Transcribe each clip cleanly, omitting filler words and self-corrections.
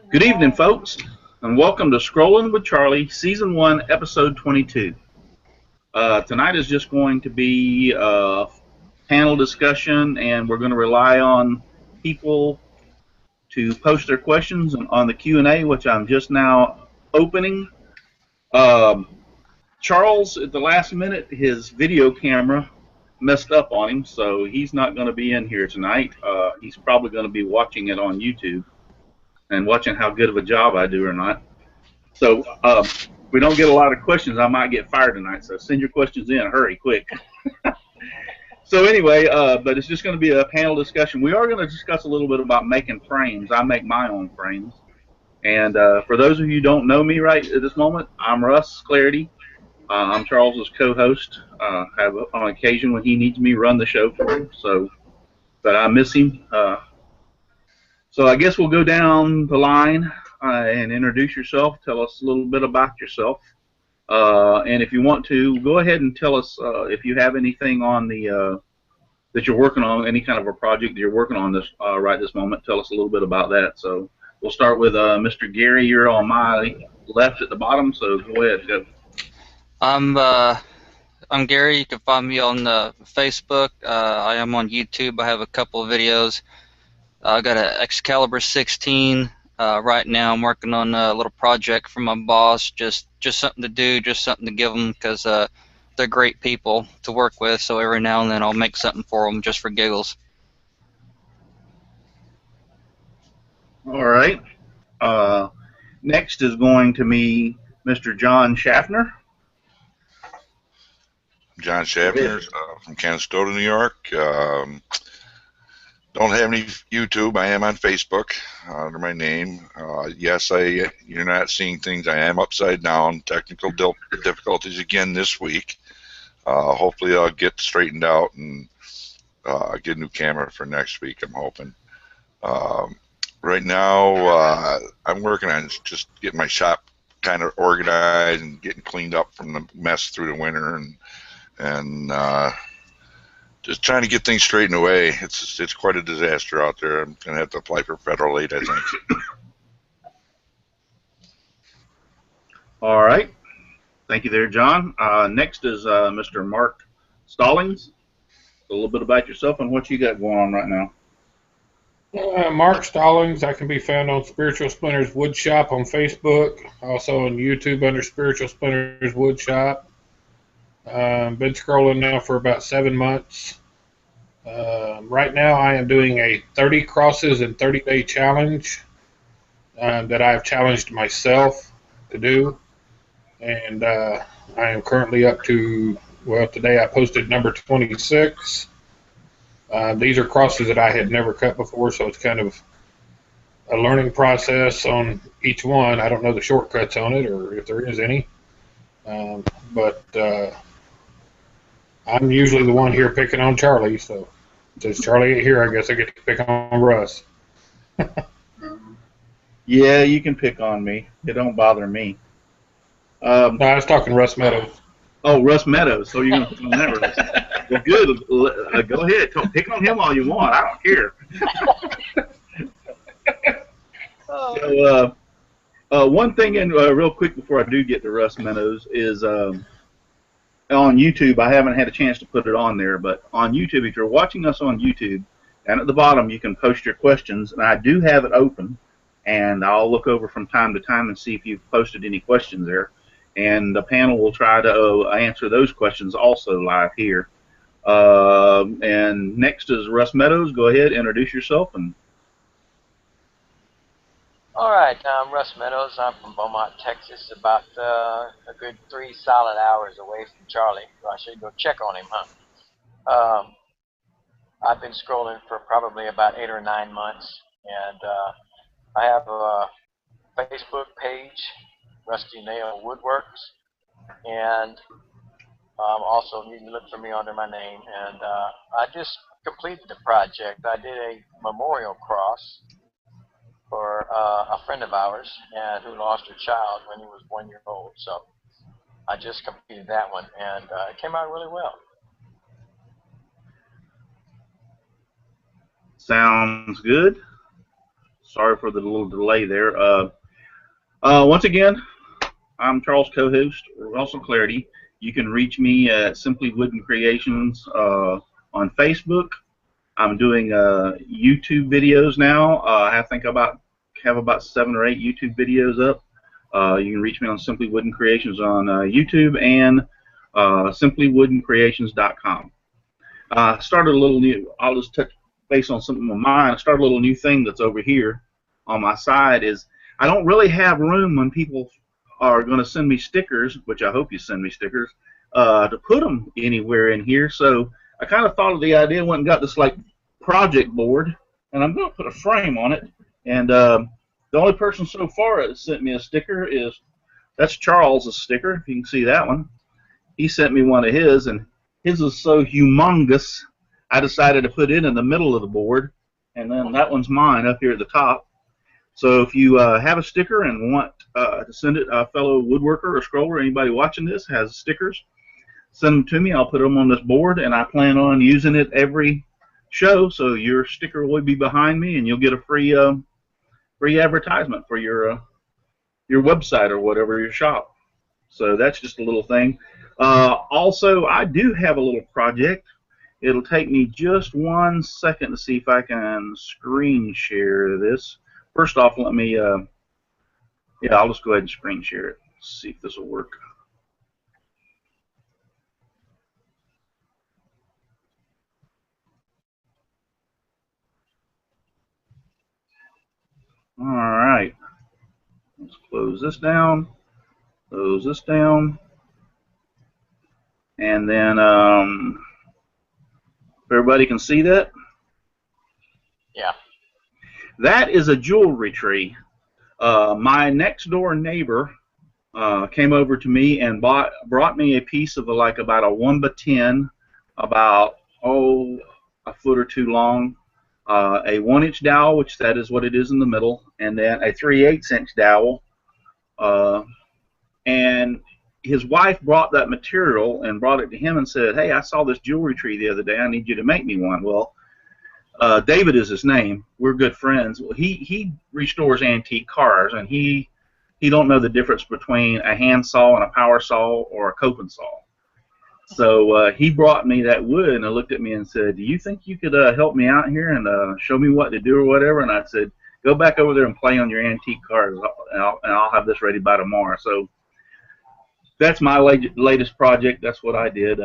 Good evening, folks, and welcome to Scrolling with Charlie, Season 1, Episode 22. Tonight is just going to be a panel discussion, and we're going to rely on people to post their questions on the Q&A, which I'm just now opening. Charles, at the last minute, his video camera messed up on him, so he's not going to be in here tonight. He's probably going to be watching it on YouTube and watching how good of a job I do or not. So if we don't get a lot of questions, I might get fired tonight. So send your questions in. Hurry, quick. So anyway, but it's just going to be a panel discussion. We are going to discuss a little bit about making frames. I make my own frames. And for those of you who don't know me right at this moment, I'm Russ Clarity. I'm Charles's co-host. Have on occasion when he needs me run the show for him. So, but I miss him. So I guess we'll go down the line and introduce yourself. Tell us a little bit about yourself. And if you want to, go ahead and tell us if you have anything on the that you're working on, any kind of a project that you're working on this right this moment. Tell us a little bit about that. So we'll start with Mr. Gary. You're on my left at the bottom, so go ahead. Go. I'm Gary. You can find me on Facebook. I am on YouTube. I have a couple of videos. I got an Excalibur 16. Right now I'm working on a little project for my boss. Just something to do, just something to give them, because they're great people to work with. So every now and then I'll make something for them just for giggles. All right. Next is going to be Mr. John Schaffner. John Schaffner from Canastota, New York. Don't have any YouTube. I am on Facebook under my name. Yes, you're not seeing things. I am upside down. Technical difficulties again this week. Hopefully I'll get straightened out and get a new camera for next week, I'm hoping. Right now I'm working on just getting my shop kind of organized and getting cleaned up from the mess through the winter, and just trying to get things straightened away. It's quite a disaster out there. I'm going to have to apply for federal aid, I think. All right. Thank you there, John. Next is Mr. Mark Stallings. A little bit about yourself and what you got going on right now. Mark Stallings. I can be found on Spiritual Splinters Wood Shop on Facebook. Also on YouTube under Spiritual Splinters Wood Shop. Been scrolling now for about 7 months. Right now I am doing a 30 crosses in 30-day challenge that I've challenged myself to do. And I am currently up to, well, today I posted number 26. These are crosses that I had never cut before, so it's kind of a learning process on each one. I don't know the shortcuts on it or if there is any. But I'm usually the one here picking on Charlie, so since Charlie ain't here, I guess I get to pick on Russ. Yeah, you can pick on me. It don't bother me. No, I was talking Russ Meadows. Oh, Russ Meadows. So you're going to pick on that, Russ. Well, good. Go ahead. Pick on him all you want. I don't care. So, one thing, and real quick before I do get to Russ Meadows, is on YouTube, I haven't had a chance to put it on there, but on YouTube, if you're watching us on YouTube, down at the bottom you can post your questions, and I do have it open, and I'll look over from time to time and see if you've posted any questions there, and the panel will try to answer those questions also live here. And next is Russ Meadows. Go ahead, introduce yourself. And all right, I'm Russ Meadows. I'm from Beaumont, Texas, about a good 3 solid hours away from Charlie. So I should go check on him, huh? I've been scrolling for probably about 8 or 9 months, and I have a Facebook page, Rusty Nail Woodworks, and also you can look for me under my name. And I just completed the project. I did a memorial cross for a friend of ours who lost her child when he was 1 year old. So I just completed that one, and it came out really well. Sounds good. Sorry for the little delay there. Once again, I'm Charles, co-host, Russell Clarity. You can reach me at Simply Wooden Creations on Facebook. I'm doing YouTube videos now. I think have about 7 or 8 YouTube videos up. You can reach me on Simply Wooden Creations on YouTube and simplywoodencreations.com. Started a little new. I'll just touch base on something of mine. I started a little new thing that's over here on my side. Is I don't really have room when people are going to send me stickers, which I hope you send me stickers, to put them anywhere in here. So I kind of thought of the idea, went and got this like project board, and I'm going to put a frame on it. And the only person so far that sent me a sticker that's Charles' sticker. If you can see that one, he sent me one of his, and his is so humongous, I decided to put it in the middle of the board, and then that one's mine up here at the top. So if you have a sticker and want to send it, a fellow woodworker or scroller, anybody watching this has stickers, send them to me. I'll put them on this board, and I plan on using it every show. So your sticker will be behind me, and you'll get a free advertisement for your website or whatever, your shop. So that's just a little thing. Also, I do have a little project. It'll take me just 1 second to see if I can screen share this. First off, let me, yeah, I'll just go ahead and screen share it. See if this will work. All right. Let's close this down. Close this down. And then, if everybody can see that? Yeah. That is a jewelry tree. My next door neighbor came over to me and brought me a piece of about a 1x10, about a foot or 2 long, a 1-inch dowel, which that is what it is in the middle, and then a 3/8-inch dowel. And his wife brought that material and brought it to him and said, "Hey, I saw this jewelry tree the other day. I need you to make me one." Well, David is his name. We're good friends. Well, he restores antique cars, and he don't know the difference between a hand saw and a power saw or a coping saw. So he brought me that wood, and looked at me and said, "Do you think you could help me out here and show me what to do or whatever?" And I said, "Go back over there and play on your antique cars, and I'll have this ready by tomorrow." So that's my latest project. That's what I did.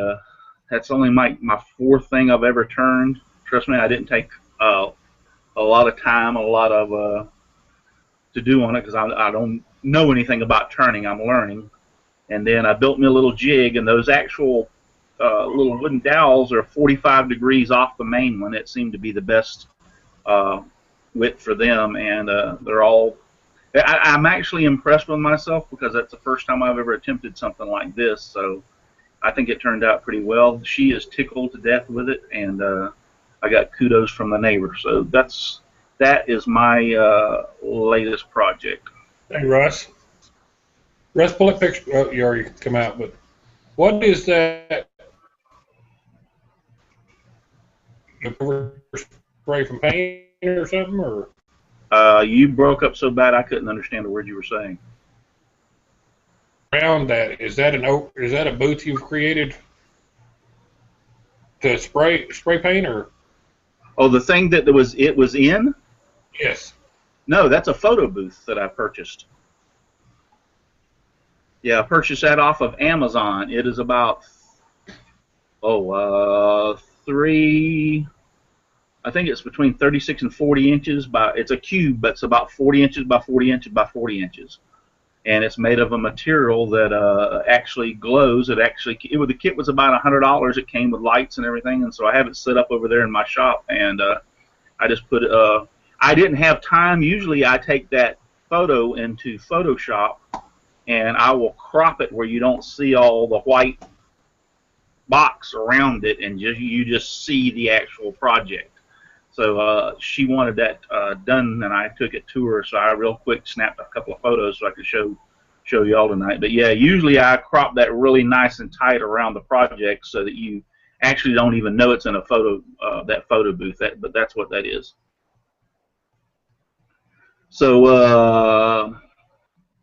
That's only my 4th thing I've ever turned. Trust me, I didn't take a lot of time, a lot of to do on it, because I don't know anything about turning. I'm learning. And then I built me a little jig, and those actual little wooden dowels are 45 degrees off the main one. It seemed to be the best width for them, and they're all. I'm actually impressed with myself, because that's the first time I've ever attempted something like this. So I think it turned out pretty well. She is tickled to death with it, and I got kudos from the neighbor. So that is my latest project. Hey, Russ. Russ, pull that picture. Oh, you already come out, but what is that? Spray from paint or something, or? You broke up so bad I couldn't understand a word you were saying. Around that, is that a booth you've created to spray paint, or? Oh, the thing that it was in? Yes. No, that's a photo booth that I purchased. Yeah, I purchased that off of Amazon. It is about I think it's between 36 and 40 inches. It's a cube, but it's about 40 inches by 40 inches by 40 inches. And it's made of a material that actually glows. The kit was about $100. It came with lights and everything, and so I have it set up over there in my shop. And I just put I didn't have time. Usually I take that photo into Photoshop, and I will crop it where you don't see all the white box around it, and you just see the actual project. So she wanted that done, and I took it to her. So I real quick snapped a couple of photos so I could show y'all tonight. But yeah, usually I crop that really nice and tight around the project so that you actually don't even know it's in a that photo booth. But that's what that is. So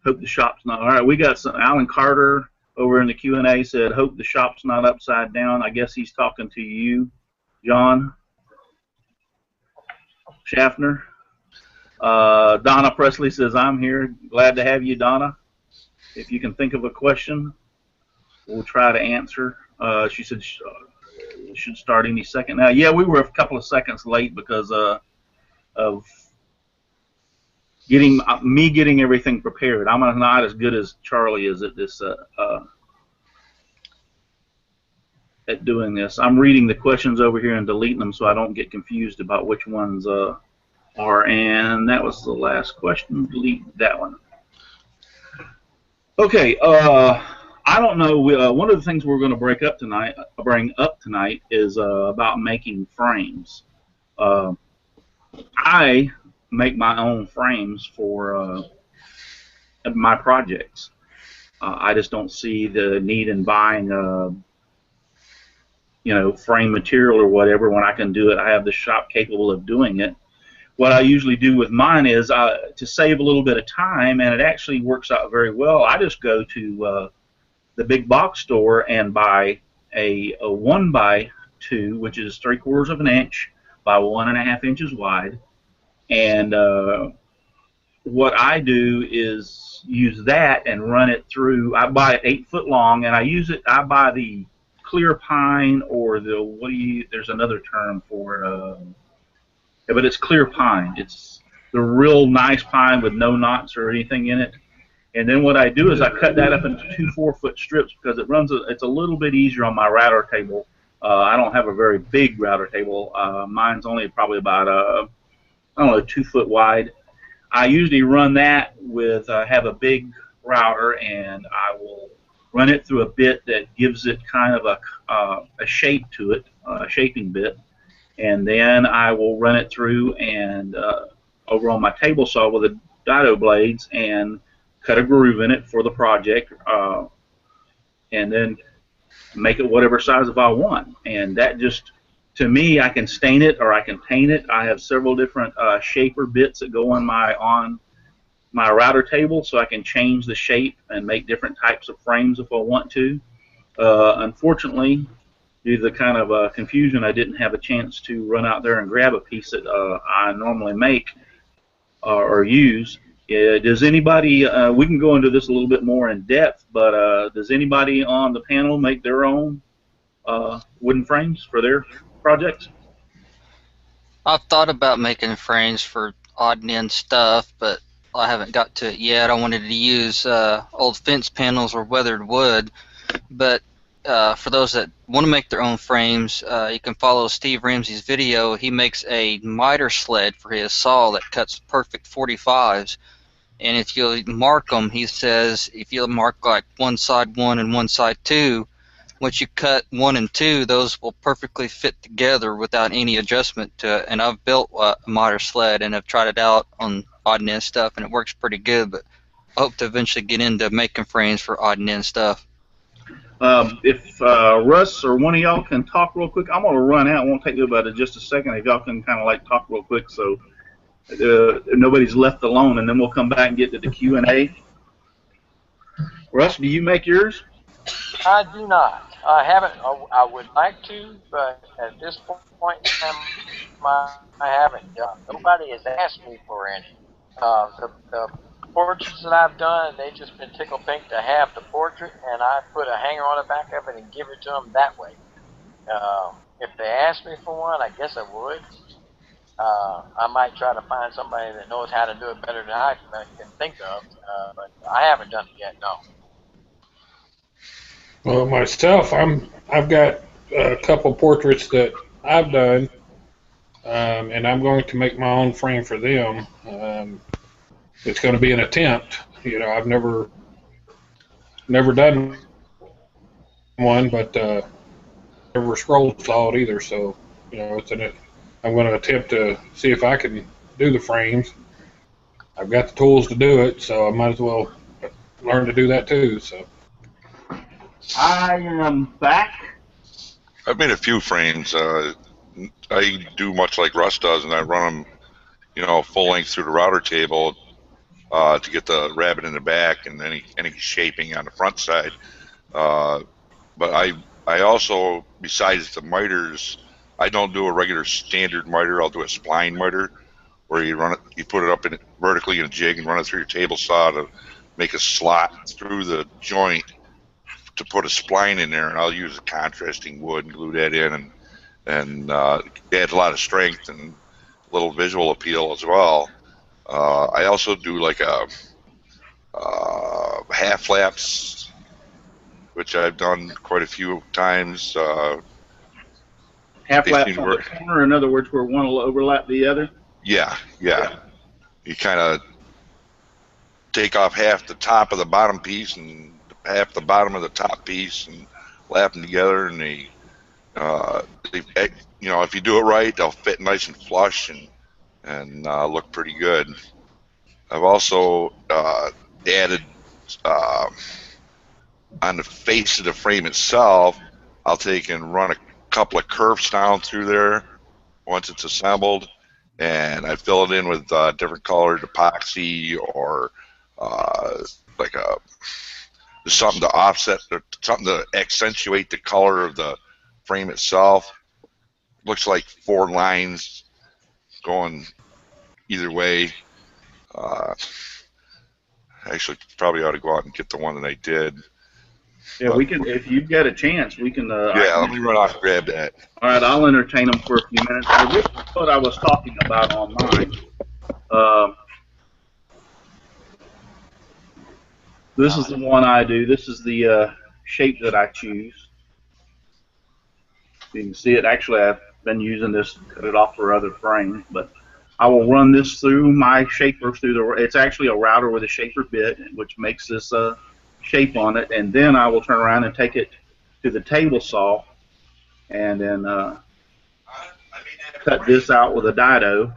hope the shop's not all right. We got some. Alan Carter over in the Q&A said, "Hope the shop's not upside down." I guess he's talking to you, John Schaffner. Donna Presley says, "I'm here. Glad to have you, Donna. If you can think of a question, we'll try to answer." She said should start any second now. Yeah, we were a couple of seconds late because of getting everything prepared. I'm not as good as Charlie is at this at doing this. I'm reading the questions over here and deleting them so I don't get confused about which ones are. And that was the last question. Delete that one. Okay. I don't know. One of the things we're going to bring up tonight is about making frames. I make my own frames for my projects. I just don't see the need in buying, frame material or whatever when I can do it. I have the shop capable of doing it. What I usually do with mine is to save a little bit of time, and it actually works out very well. I just go to the big box store and buy a 1x2, which is 3/4 of an inch by 1.5 inches wide. And what I do is use that and run it through. I buy it 8 foot long, and I buy the clear pine or there's another term for it, but it's clear pine. It's the real nice pine with no knots or anything in it. And then what I do is I cut that up into 2 4-foot strips because it's a little bit easier on my router table. I don't have a very big router table. Mine's only probably about 2 foot wide. I usually run that with have a big router, and I will run it through a bit that gives it kind of a shape to it, a shaping bit, and then I will run it through and over on my table saw with the dado blades and cut a groove in it for the project, and then make it whatever size if I want. And that just, to me, I can stain it or I can paint it. I have several different shaper bits that go on my router table, so I can change the shape and make different types of frames if I want to. Unfortunately, due to the kind of confusion, I didn't have a chance to run out there and grab a piece that I normally make or use. Does anybody, we can go into this a little bit more in depth, but does anybody on the panel make their own wooden frames for their projects? I've thought about making frames for odd and end stuff, but I haven't got to it yet. I wanted to use old fence panels or weathered wood, but for those that want to make their own frames, you can follow Steve Ramsey's video. He makes a miter sled for his saw that cuts perfect 45s. And if you mark them, he says, if you mark like one side 1 and one side 2, once you cut 1 and 2, those will perfectly fit together without any adjustment to it. And I've built a miter sled and I've tried it out on odd and end stuff, and it works pretty good. But I hope to eventually get into making frames for odd and end stuff. If Russ or one of y'all can talk real quick, I'm going to run out. It won't take you about just a second. If y'all can kind of like talk real quick so nobody's left alone, and then we'll come back and get to the Q&A. Russ, do you make yours? I do not. I haven't. I would like to, but at this point in time, I haven't done. Nobody has asked me for any. The portraits that I've done, they've just been tickled pink to have the portrait, and I put a hanger on the back of it and give it to them that way. If they asked me for one, I guess I would. I might try to find somebody that knows how to do it better than I can think of, but I haven't done it yet, no. Well, myself, I've got a couple portraits that I've done, and I'm going to make my own frame for them. It's going to be an attempt. I've never done one, but never scroll saw it either. So, I'm going to attempt to see if I can do the frames. I've got the tools to do it, so I might as well learn to do that too. So I am back. I've made a few frames. I do much like Russ does, and I run them, you know, full length through the router table to get the rabbet in the back and any shaping on the front side. But I also, besides the miters, I don't do a regular standard miter. I'll do a spline miter, where you run it, you put it up in vertically in a jig and run it through your table saw to make a slot through the joint to put a spline in there. And I'll use a contrasting wood and glue that in, and add a lot of strength and a little visual appeal as well. I also do like a half flaps, which I've done quite a few times. Half flaps on the corner, in other words, where one will overlap the other? Yeah. You kind of take off half the top of the bottom piece and half the bottom of the top piece and lap them together, and they you know, if you do it right, they'll fit nice and flush and look pretty good. I've also added on the face of the frame itself, I'll take and run a couple of curves down through there once it's assembled, and I fill it in with different colored epoxy or like something to offset, or something to accentuate the color of the frame itself. Looks like 4 lines going either way. Actually, probably ought to go out and get the one that I did. Yeah, we can. If you've got a chance, we can. Yeah, let me run off and grab that. All right, I'll entertain them for a few minutes. This is what I was talking about on mine. This is the one I do. This is the shape that I choose. You can see it. Actually, I've been using this to cut it off for other frames, but I will run this through my shaper through the. It's actually a router with a shaper bit, which makes this shape on it, and then I will turn around and take it to the table saw, and then cut this out with a dido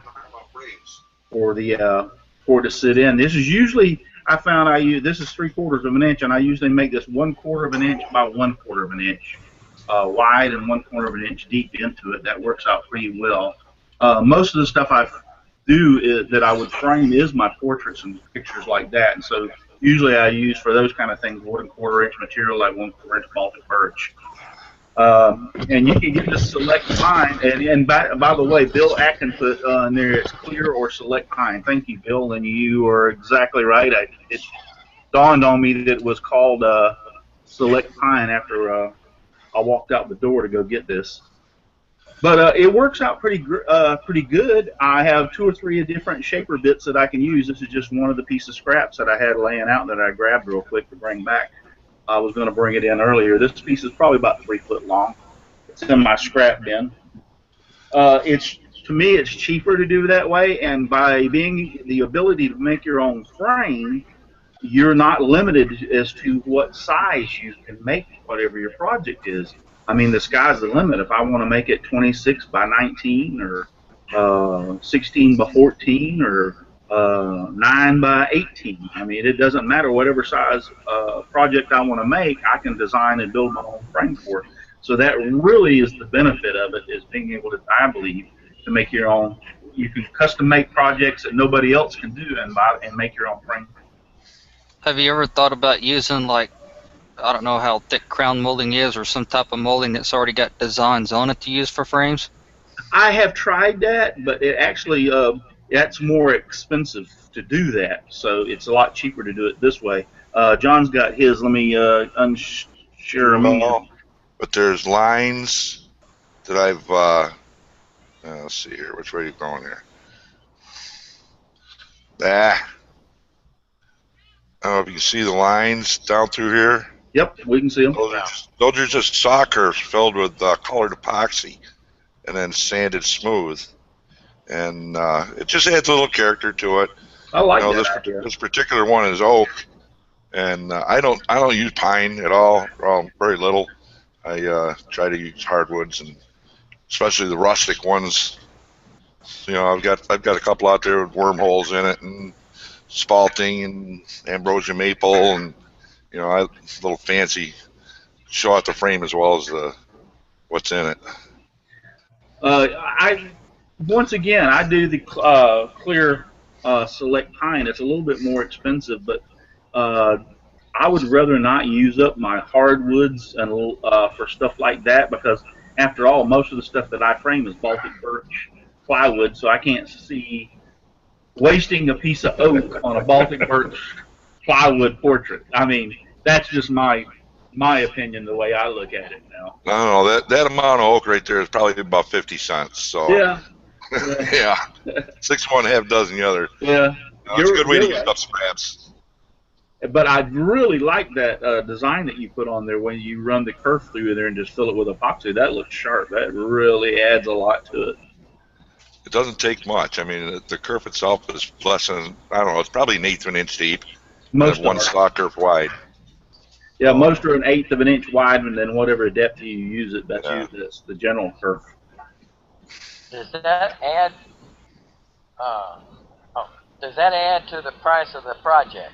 for the for it to sit in. This is usually, I found I use, this is 3/4 of an inch, and I usually make this 1/4 of an inch by 1/4 of an inch wide and 1/4 of an inch deep into it. That works out pretty well. Most of the stuff I do is, that I would frame is my portraits and pictures like that, and so usually I use for those kind of things 1/4 inch material, like 1/4 inch Baltic birch. And you can get this select pine, and by the way, Bill Atkin put in there, it's clear or select pine. Thank you, Bill, and you are exactly right. It dawned on me that it was called select pine after I walked out the door to go get this. But it works out pretty good. I have 2 or 3 different shaper bits that I can use. This is just one of the pieces of scraps that I had laying out that I grabbed real quick to bring back. I was going to bring it in earlier. This piece is probably about 3 foot long. It's in my scrap bin. To me, it's cheaper to do that way, and by being the ability to make your own frame, you're not limited as to what size you can make whatever your project is. I mean, the sky's the limit. If I want to make it 26 by 19 or 16 by 14 or 9 by 18. I mean, it doesn't matter. Whatever size project I want to make, I can design and build my own frame for it. So that really is the benefit of it, is being able to, I believe, to make your own. You can custom make projects that nobody else can do and make your own frame. Have you ever thought about using, like, I don't know how thick crown molding is, or some type of molding that's already got designs on it to use for frames? I have tried that, but it actually that's more expensive to do that, so it's a lot cheaper to do it this way. John's got his. Let me unshare them. But there's lines that I've let's see here, which way are you going here? I don't know if you can see the lines down through here. Yep, we can see them. Those are just saw curves filled with colored epoxy and then sanded smooth, and it just adds a little character to it. I like that. This particular one is oak, and I don't use pine at all. Well, very little. I try to use hardwoods, and especially the rustic ones. You know, I've got a couple out there with wormholes in it, and spalting and ambrosia maple, and you know, a little fancy, show out the frame as well as what's in it. once again, I do the clear select pine. It's a little bit more expensive, but uh, I would rather not use up my hardwoods and for stuff like that because, after all, most of the stuff that I frame is Baltic birch plywood, so I can't see wasting a piece of oak on a Baltic birch plywood portrait. I mean, that's just my opinion, the way I look at it now. I don't know, that amount of oak right there is probably about 50 cents. So Yeah. yeah, 6 one, half dozen the other. Yeah. It's a good way to use Right. up scraps. But I really like that design that you put on there when you run the kerf through there and just fill it with epoxy. That looks sharp. That really adds a lot to it. It doesn't take much. I mean, the kerf itself is less than, I don't know, it's probably 1/8 of an inch deep. Most and one are. slot kerf wide. Yeah, most are 1/8 of an inch wide, and then whatever depth you use it, that's Yeah. the general kerf. Does that add? Does that add to the price of the project?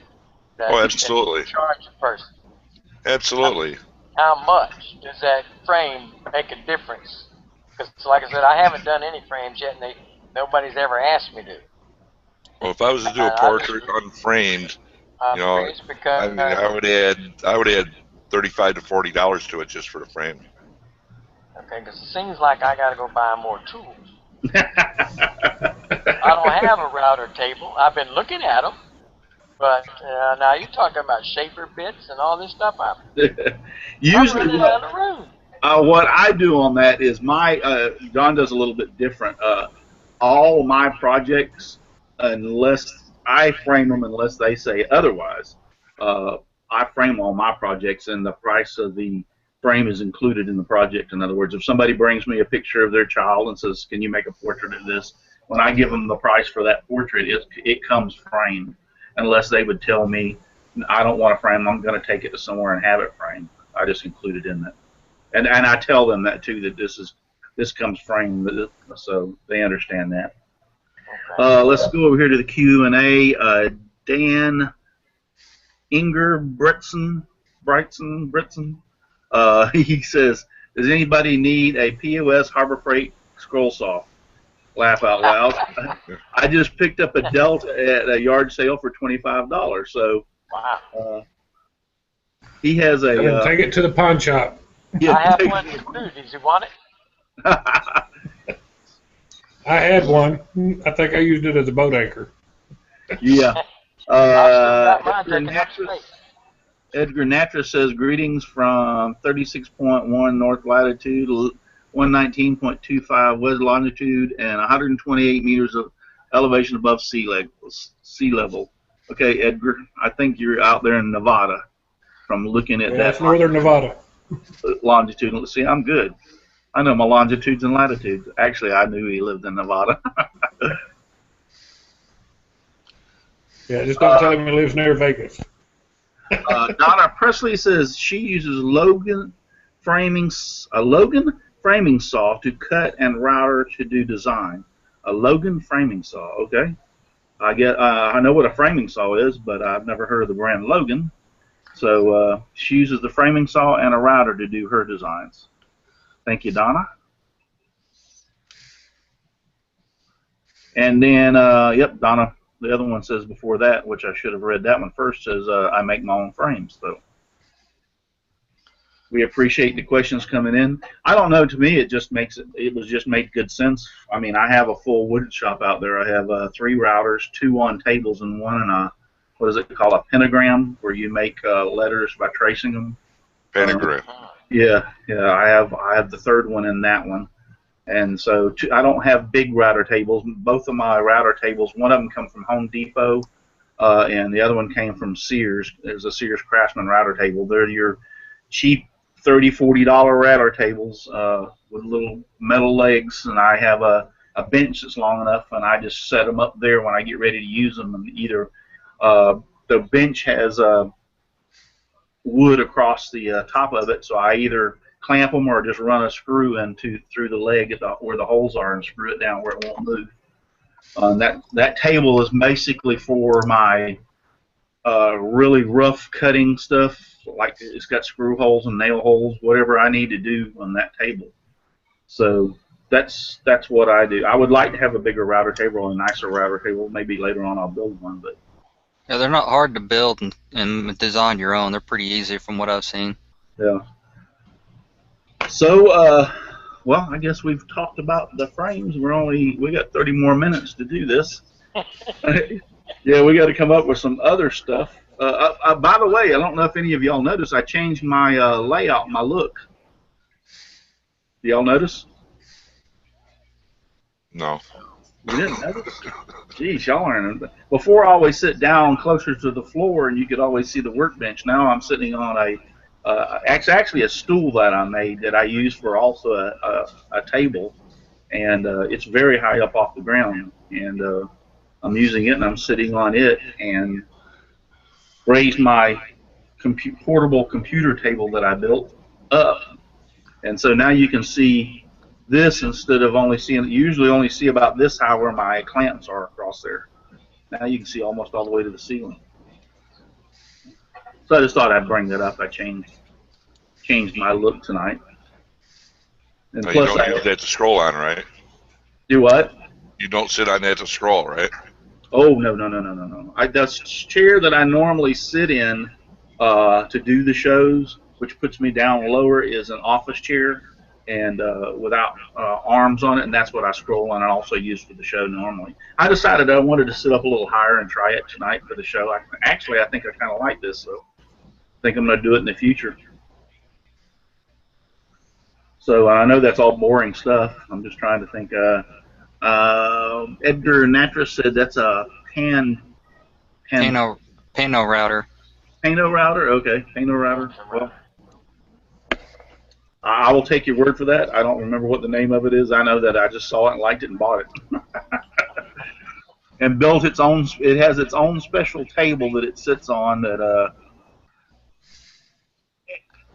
That, Oh, absolutely. that you charge a person. Absolutely. How much does that frame make a difference? Because, like I said, I haven't done any frames yet, and nobody's ever asked me to. Well, if I was to do a portrait unframed, you know, because, I mean, I would add $35 to $40 to it just for the frame. Okay, because it seems like I got to go buy more tools. I don't have a router table. I've been looking at them, but now you're talking about shaper bits and all this stuff. Usually, I'm running out of room. What I do on that is John does a little bit different. All my projects, unless I frame them, unless they say otherwise, I frame all my projects, and the price of the frame is included in the project. In other words, if somebody brings me a picture of their child and says, "Can you make a portrait of this?" when I give them the price for that portrait, it comes framed, unless they would tell me, "I don't want to frame. I'm going to take it to somewhere and have it framed." I just include it in that. And I tell them that too, that this comes framed, so they understand that. Okay. Let's go over here to the Q&A. Dan Britson, he says, "Does anybody need a POS Harbor Freight scroll saw?" Laugh out loud. I just picked up a Delta at a yard sale for $25. So wow. He has a. Take it to the pawn shop. Yeah, I have one too. Does he want it? I had one. I think I used it as a boat anchor. Yeah. Edgar Natras says, "Greetings from 36.1 north latitude, 119.25 west longitude, and 128 meters of elevation above sea level." Okay, Edgar, I think you're out there in Nevada. From looking at that. It's northern Nevada. Longitude. Let's see, I'm good. I know my longitudes and latitudes. Actually, I knew he lived in Nevada. Yeah, just don't tell him he lives near Vegas. Donna Presley says she uses a Logan framing saw to cut and router to do design. A Logan framing saw. Okay, I know what a framing saw is, but I've never heard of the brand Logan. So she uses the framing saw and a router to do her designs. Thank you, Donna. And then, yep, Donna, the other one says before that, which I should have read that one first, says I make my own frames. So we appreciate the questions coming in. I don't know, to me it just made good sense. I mean, I have a full wood shop out there. I have 3 routers, 2 on tables, and 1 in a, what is it called, a pentagram, where you make letters by tracing them. Pentagram. Yeah. I have the 3rd one in that one, and so I don't have big router tables. Both of my router tables, one of them come from Home Depot, and the other one came from Sears. There's a Sears Craftsman router table. They're your cheap $30, $40 router tables with little metal legs, and I have a bench that's long enough, and I just set them up there when I get ready to use them, and either the bench has wood across the top of it, so I either clamp them or just run a screw through the leg where the holes are and screw it down where it won't move. That table is basically for my really rough cutting stuff, like it's got screw holes and nail holes, whatever I need to do on that table. So that's what I do. I would like to have a bigger router table, a nicer router table. Maybe later on I'll build one, but Yeah, they're not hard to build and design your own. They're pretty easy from what I've seen. yeah. So, well, I guess we've talked about the frames. We got 30 more minutes to do this. Yeah, we got to come up with some other stuff. By the way, I don't know if any of y'all noticed, I changed my layout, my look. Do y'all notice? No. You didn't notice? Geez, y'all aren't. Before, I always sit down closer to the floor, and you could always see the workbench. Now I'm sitting on actually a stool that I made that I use for also a table, and it's very high up off the ground. And I'm using it, and I'm sitting on it, and raised my portable computer table that I built up. And so now you can see this instead of only seeing, you usually only see about this high where my clamps are across there. Now you can see almost all the way to the ceiling. So I just thought I'd bring that up. I changed my look tonight. And No, you plus don't use that to scroll on, right? Do what? You don't sit on that to scroll, right? Oh, no. The chair that I normally sit in to do the shows, which puts me down lower, is an office chair and without arms on it, and that's what I scroll on and also use for the show normally. I decided I wanted to sit up a little higher and try it tonight for the show. I think I kind of like this, so I think I'm going to do it in the future. So I know that's all boring stuff. I'm just trying to think. Edgar Natras said that's a Pano router. Pano router? Okay, Pano router. Well, I will take your word for that. I don't remember what the name of it is. I know that I just saw it and liked it and bought it. And built its own. It has its own special table that it sits on that.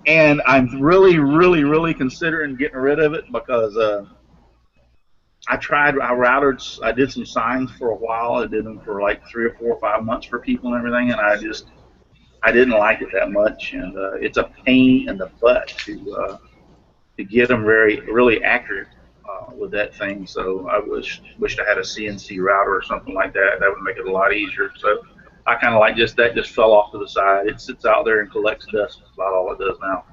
And I'm really considering getting rid of it because I did some signs for a while. I did them for like 3 or 4 or 5 months for people and everything, and I didn't like it that much, and it's a pain in the butt to get them really accurate with that thing. So I wished I had a CNC router or something like that. That would make it a lot easier. So I kind of like just fell off to the side. It sits out there and collects dust. That's about all it does now.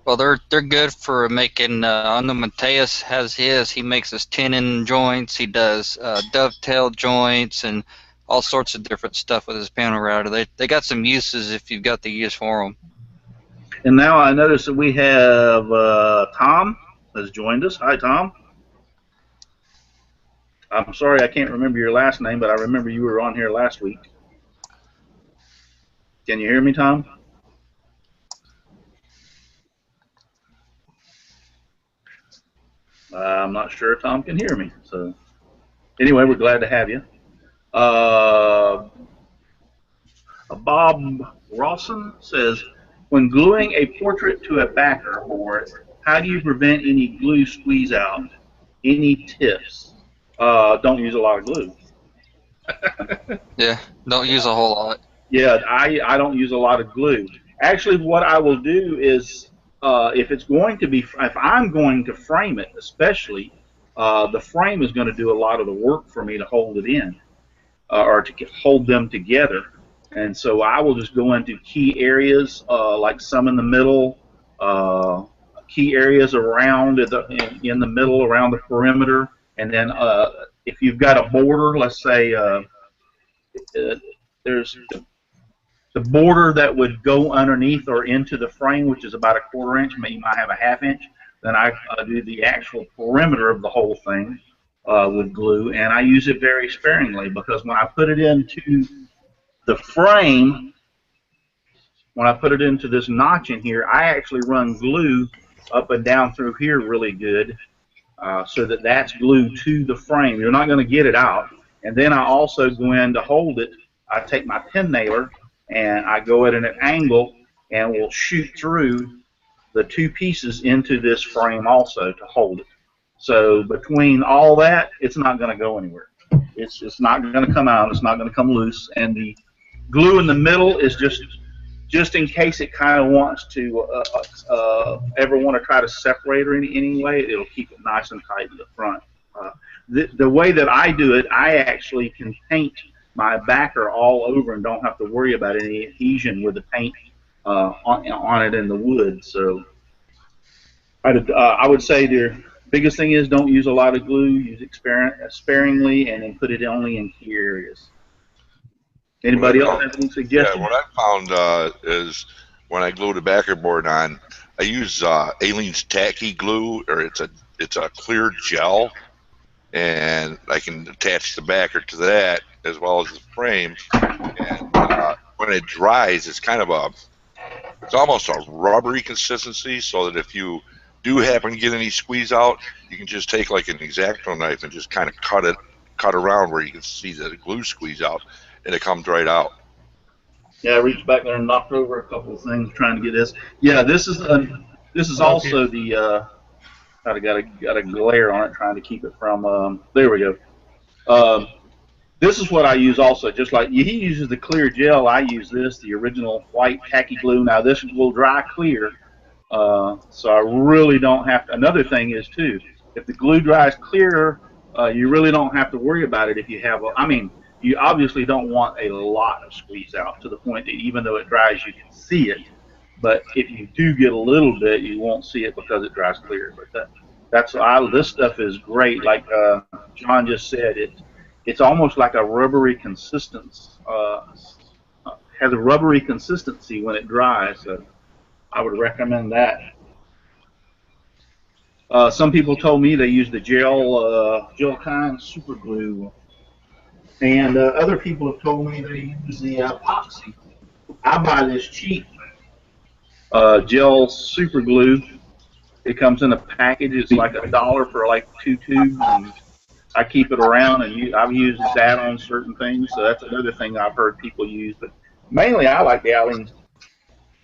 Well, they're good for making. I know Mateus has his. He makes his tenon joints. He does dovetail joints and all sorts of different stuff with his panel router. They got some uses if you've got the use for them. And now I notice that we have Tom has joined us. Hi, Tom. I'm sorry I can't remember your last name, but I remember you were on here last week. Can you hear me, Tom? I'm not sure if Tom can hear me. So anyway, we're glad to have you. Bob Rawson says, when gluing a portrait to a backer board, how do you prevent any glue squeeze out? Any tips? Don't use a lot of glue. Yeah, don't use a whole lot. Yeah, I don't use a lot of glue. Actually, what I will do is, if I'm going to frame it, especially, the frame is going to do a lot of the work for me to hold it in, or to hold them together. And so I will just go into key areas, like some in the middle, key areas around in the middle, around the perimeter, and then if you've got a border, let's say there's the border that would go underneath or into the frame, which is about 1/4 inch, maybe you might have a 1/2 inch, then I do the actual perimeter of the whole thing with glue, and I use it very sparingly because when I put it into the frame, when I put it into this notch in here, I actually run glue up and down through here really good so that that's glued to the frame. You're not going to get it out. And then I also go in to hold it. I take my pin nailer and I go at an angle and will shoot through the 2 pieces into this frame also to hold it. So between all that, it's not going to go anywhere. It's not going to come out. It's not going to come loose. And the glue in the middle is just just in case it kind of wants to ever want to try to separate or any way, it'll keep it nice and tight in the front. The way that I do it, I actually can paint my backer all over and don't have to worry about any adhesion with the paint on it in the wood. So I would say the biggest thing is don't use a lot of glue. Use it sparingly, and then put it only in key areas. Anybody else have any suggestions? Yeah, what I found is when I glue the backer board on, I use Aleene's tacky glue, or it's a clear gel, and I can attach the backer to that as well as the frame. And when it dries, it's kind of it's almost a rubbery consistency, so that if you do happen to get any squeeze out, you can just take like an X-Acto knife and just kind of cut around where you can see the glue squeeze out, and it comes right out. Yeah, I reached back there and knocked over a couple of things trying to get this. Yeah, this is also the got a glare on it trying to keep it from. There we go. This is what I use also. Just like he uses the clear gel, I use this, the original white tacky glue. Now this will dry clear, so I really don't have to. Another thing is too, if the glue dries clear, you really don't have to worry about it if you have. I mean, you obviously don't want a lot of squeeze out to the point that even though it dries, you can see it. But if you do get a little bit, you won't see it because it dries clear. But this stuff is great. Like John just said, it's almost like a rubbery consistency. Has a rubbery consistency when it dries. So I would recommend that. Some people told me they use the gel kind super glue. And other people have told me they use the epoxy. I buy this cheap gel super glue. It comes in a package. It's like $1 for like 2 tubes. And I keep it around, and I've used that on certain things. So that's another thing I've heard people use. But mainly, I like the Aleene's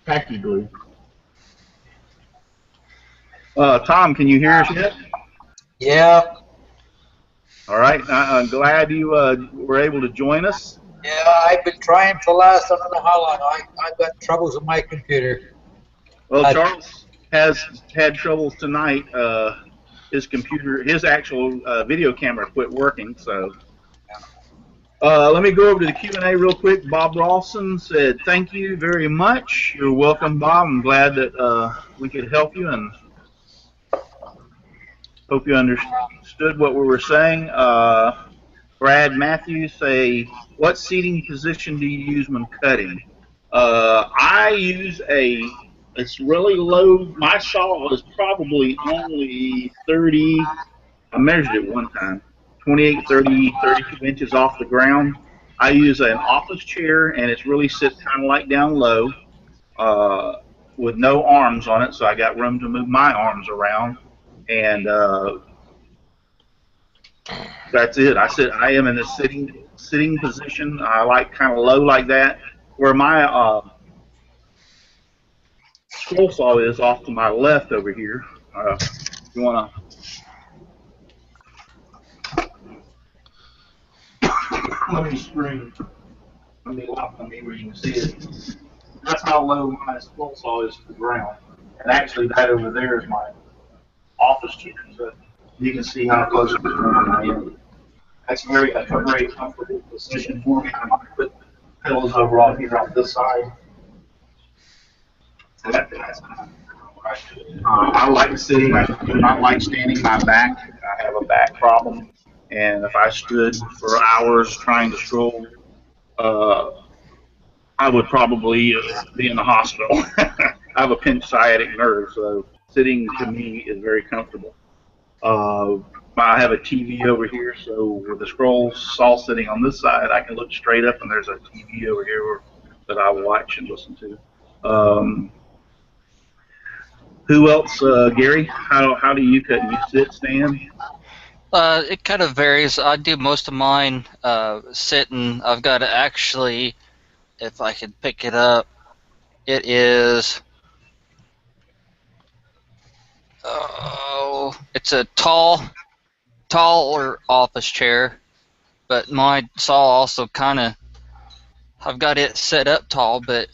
tacky glue. Tom, can you hear us yet? Yeah. All right, I'm glad you were able to join us. Yeah, I've been trying for the last, I don't know how long. I've got troubles with my computer. Well, Charles has had troubles tonight. His computer, his actual video camera quit working, so. Let me go over to the Q&A real quick. Bob Rawson said, thank you very much. You're welcome, Bob. I'm glad that we could help you, and hope you understood what we were saying. Brad Matthews say, what seating position do you use when cutting? I use it's really low. My saw is probably only 30, I measured it one time, 28, 30, 32 inches off the ground. I use an office chair, and it's really sits kind of like down low with no arms on it, so I got room to move my arms around. And that's it. I am in a sitting position. I like kind of low like that, where my scroll saw is off to my left over here. You wanna? Let me screen. Let me lock on me where you can see it. That's how low my scroll saw is to the ground. And actually, that over there is my office chair, so you can see how close to the ground I am. That's a very comfortable position for me. I might put pillows over on here on this side. I like sitting. I do not like standing. My back. I have a back problem, and if I stood for hours trying to stroll, I would probably be in the hospital. I have a pinched sciatic nerve, so sitting to me is very comfortable. I have a TV over here, so with the scroll saw sitting on this side, I can look straight up, and there's a TV over here that I watch and listen to. Who else, Gary? How do you cut? You sit, stand? It kind of varies. I do most of mine sitting. I've got to actually, if I can pick it up, it is. Oh, it's a taller office chair, but my saw also kind of, I've got it set up tall, but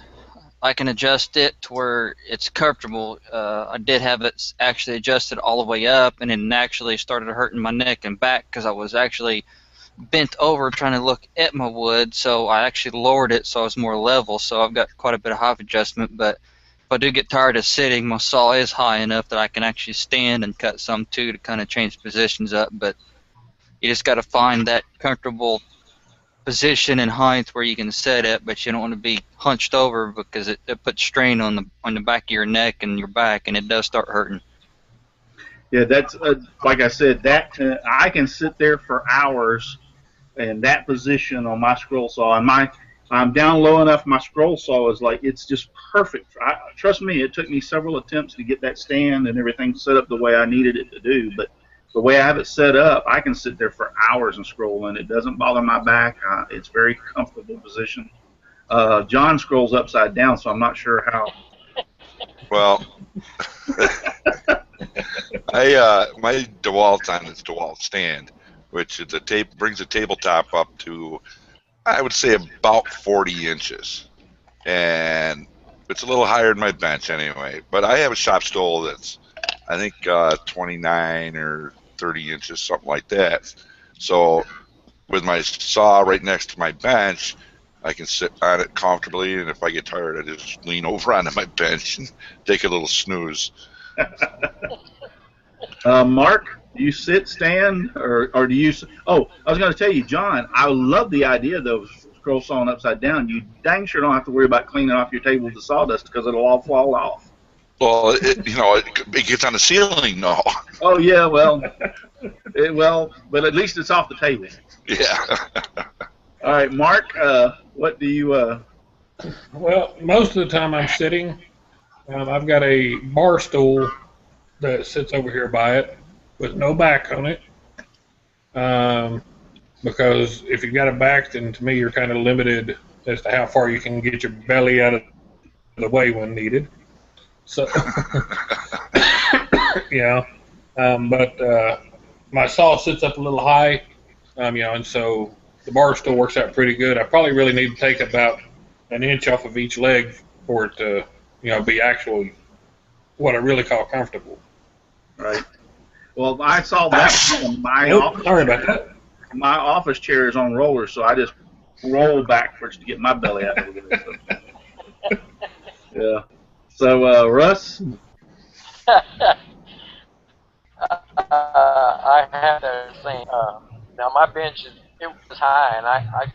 I can adjust it to where it's comfortable. I did have it actually adjusted all the way up, and it actually started hurting my neck and back because I was actually bent over trying to look at my wood, so I actually lowered it so I was more level. So I've got quite a bit of height adjustment, but if I do get tired of sitting, my saw is high enough that I can actually stand and cut some too to kind of change positions up. But you just got to find that comfortable position and height where you can set it, but you don't want to be hunched over because it puts strain on the back of your neck and your back, and it does start hurting. Yeah, that's like I said. That I can sit there for hours in that position on my scroll saw, and I'm down low enough. My scroll saw is like it's just perfect. Trust me, it took me several attempts to get that stand and everything set up the way I needed it to do, but the way I have it set up, I can sit there for hours and scroll, and it doesn't bother my back. It's very comfortable position. John scrolls upside down, so I'm not sure how. Well, my DeWalt's on its DeWalt stand, which is brings the tabletop up to, I would say, about 40 inches, and it's a little higher than my bench anyway. But I have a shop stool that's, I think, 29 or 30 inches, something like that. So with my saw right next to my bench, I can sit on it comfortably, and if I get tired, I just lean over onto my bench and take a little snooze. Mark, do you sit, stand, or do you? Oh, I was going to tell you, John, I love the idea of scroll sawing upside down. You dang sure don't have to worry about cleaning off your table with the sawdust because it'll all fall off. Well, it gets on the ceiling, no. Oh yeah, well, but at least it's off the table. Yeah. All right, Mark, what do you? Well, most of the time I'm sitting. I've got a bar stool that sits over here by it with no back on it. Because if you've got a back, then to me you're kind of limited as to how far you can get your belly out of the way when needed. So, yeah, but my saw sits up a little high, and so the bar stool works out pretty good. I probably really need to take about an inch off of each leg for it to, be actually what I really call comfortable. Right. Well, I saw that on my office. Sorry about that. My office chair is on rollers, so I just roll backwards to get my belly out of it. So. Yeah. So, Russ? I have the same. Now, my bench it was high, and I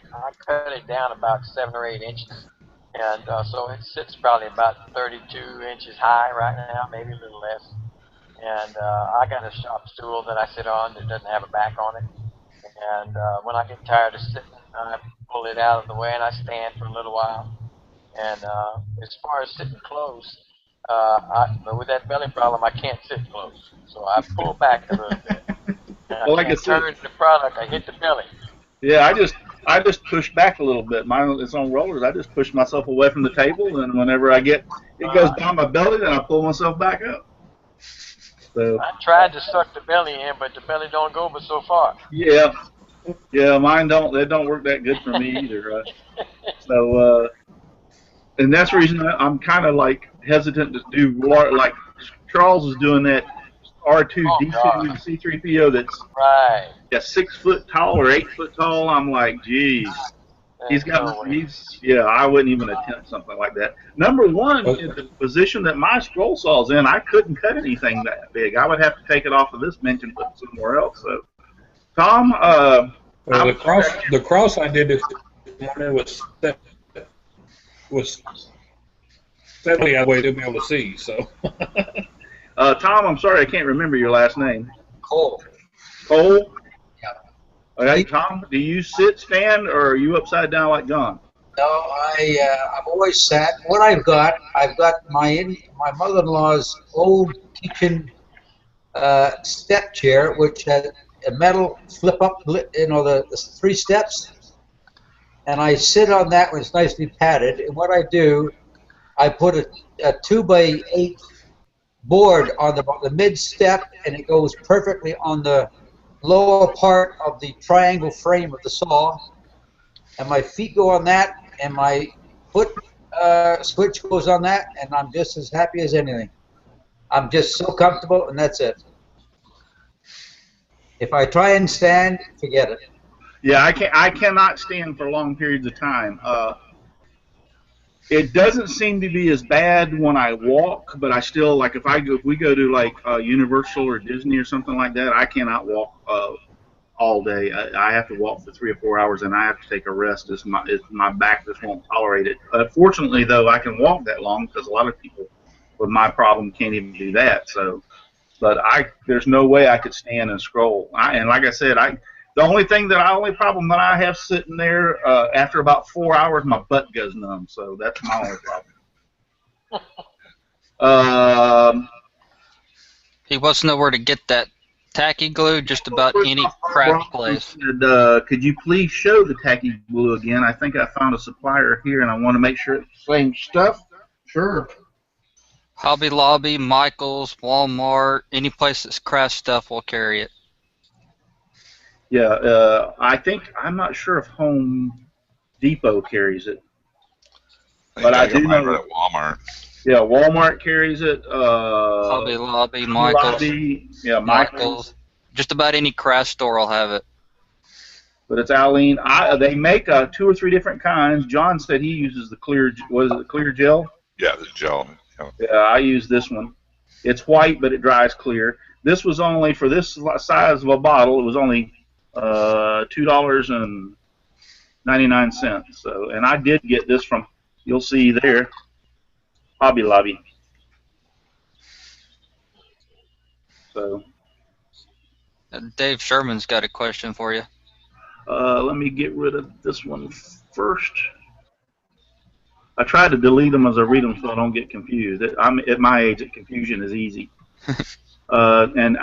cut it down about 7 or 8 inches. And so it sits probably about 32 inches high right now, maybe a little less. And I got a shop stool that I sit on that doesn't have a back on it. And when I get tired of sitting, I pull it out of the way and I stand for a little while. And as far as sitting close, but with that belly problem, I can't sit close. So I pull back a little bit. And Well, like I turn the product, I hit the belly. Yeah, I just push back a little bit. Mine is on rollers. I just push myself away from the table, and whenever it goes down my belly, then I pull myself back up. So I tried to suck the belly in, but the belly don't go but so far. yeah, mine don't. They don't work that good for me either. So and that's the reason I'm kind of like hesitant to do like Charles is doing that R2 D2 C3PO that's right. 6 foot tall or 8 foot tall. I'm like, geez. I wouldn't even attempt something like that. Number one, in the position that my scroll saw's in, I couldn't cut anything that big. I would have to take it off of this bench and put it somewhere else. So, Tom, the cross I did this morning was steadily out of the way to be able to see. So, Tom, I'm sorry, I can't remember your last name. Cole. Cole. Yeah. Okay, Tom, do you sit, stand, or are you upside down like John? No, I've always sat. What I've got my mother-in-law's old kitchen step chair, which has a metal flip-up, the 3 steps, and I sit on that when it's nicely padded. And what I do, I put a 2x8 board on the mid step, and it goes perfectly on the lower part of the triangle frame of the saw, and my feet go on that, and my foot switch goes on that, and I'm just as happy as anything. I'm just so comfortable, and that's it. If I try and stand, forget it. Yeah, I cannot stand for long periods of time. It doesn't seem to be as bad when I walk, but I still, like, if we go to like Universal or Disney or something like that, I cannot walk all day. I have to walk for 3 or 4 hours, and I have to take a rest. My back just won't tolerate it. Fortunately, though, I can walk that long because a lot of people with my problem can't even do that. So, but there's no way I could stand and scroll. And like I said, the only problem that I have sitting there after about 4 hours, my butt goes numb. So that's my only problem. He wants to know where to get that tacky glue. Just about any craft place. Said, could you please show the tacky glue again? I think I found a supplier here, and I want to make sure it's the same stuff. Sure. Hobby Lobby, Michael's, Walmart, any place that's craft stuff will carry it. Yeah, I'm not sure if Home Depot carries it, but I do know at Walmart. Yeah, Walmart carries it. Hobby Lobby, Michael's. Yeah, Michael's. Just about any craft store will have it. But it's Alene. They make 2 or 3 different kinds. John said he uses the clear. What is it? The clear gel. Yeah, the gel. Yeah, I use this one. It's white, but it dries clear. This was only for this size of a bottle. It was only $2.99. So, and I did get this from. You'll see there, Hobby Lobby. So. Dave Sherman's got a question for you. Let me get rid of this one first. I try to delete them as I read them so I don't get confused. I'm at my age, confusion is easy. And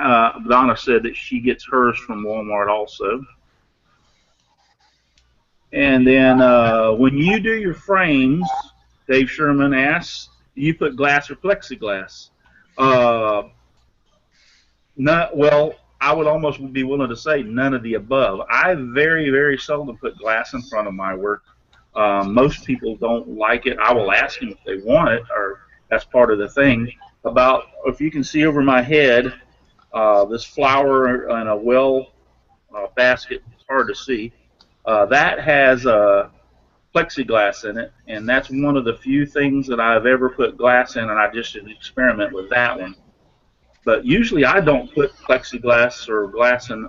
Donna said that she gets hers from Walmart also. And then when you do your frames, Dave Sherman asks, do you put glass or plexiglass? Well, I would almost be willing to say none of the above. I very, very seldom put glass in front of my work. Most people don't like it. I will ask them if they want it, or that's part of the thing. About, if you can see over my head, this flower in a well basket, it's hard to see. That has plexiglass in it, and that's one of the few things that I've ever put glass in, and I just did an experiment with that one. But usually I don't put plexiglass or glass in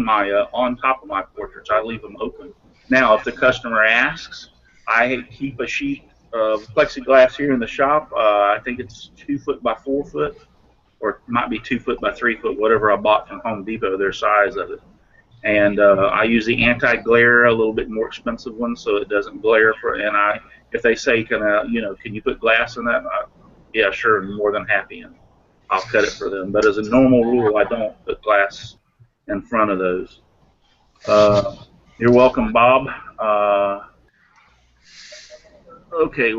my on top of my portraits. I leave them open. Now, if the customer asks, I keep a sheet of plexiglass here in the shop. I think it's 2 foot by 4 foot, or it might be 2 foot by 3 foot, whatever I bought from Home Depot, their size of it. And I use the anti-glare, a little bit more expensive one, so it doesn't glare. If they say, can you put glass in that? Yeah, sure, I'm more than happy, and I'll cut it for them. But as a normal rule, I don't put glass in front of those. You're welcome, Bob. Okay.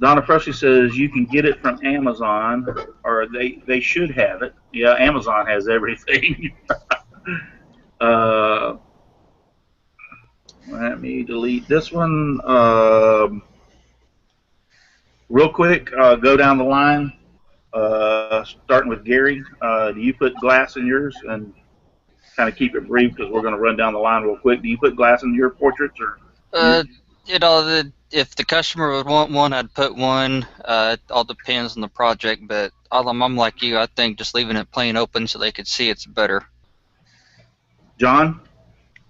Donna Presley says you can get it from Amazon, or they should have it. Yeah, Amazon has everything. Let me delete this one. Real quick, go down the line, starting with Gary. Do you put glass in yours? And kind of keep it brief because we're going to run down the line real quick. Do you put glass in your portraits? Or if the customer would want one, I'd put one. It all depends on the project, but I'm like you. I think just leaving it plain open so they could see it's better. John?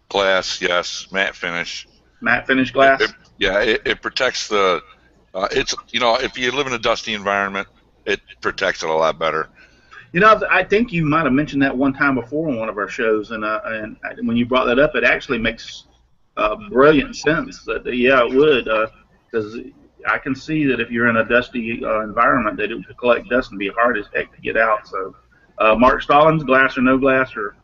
Glass, yes. Matte finish. Matte finish glass? It protects the. If you live in a dusty environment, it protects it a lot better. I think you might have mentioned that one time before on one of our shows, and when you brought that up, it actually makes brilliant sense. That it would, because I can see that if you're in a dusty environment, that it would collect dust and be hard as heck to get out. So, Mark Stallings, glass or no glass, or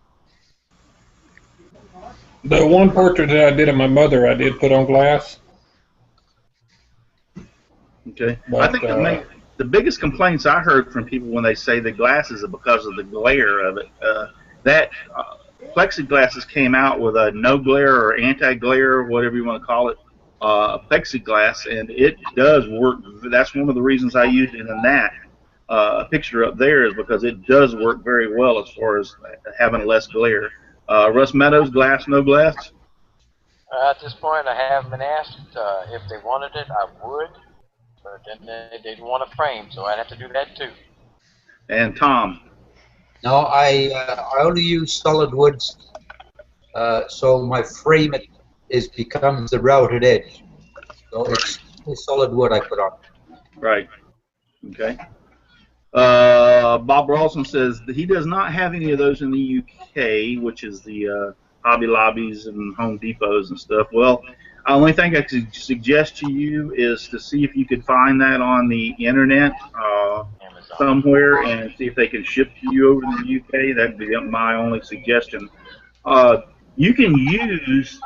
the one portrait that I did of my mother, I did put on glass. Okay, but, I think the biggest complaints I heard from people when they say the glass is because of the glare of it. That plexiglasses came out with a no glare or anti-glare, whatever you want to call it, plexiglass, and it does work. That's one of the reasons I used it in that picture up there, is because it does work very well as far as having less glare. Russ Meadows, glass, no glass? At this point, I haven't been asked. If they wanted it, I would, but then they didn't want a frame, so I'd have to do that too. And Tom? No, I only use solid woods, so my frame becomes the routed edge. So it's solid wood I put on. Right. Okay. Bob Rawson says that he does not have any of those in the UK, which is the Hobby Lobbies and Home Depots and stuff. Well, the only thing I could suggest to you is to see if you could find that on the internet somewhere, and see if they can ship to you over in the UK. That'd be my only suggestion. You can use,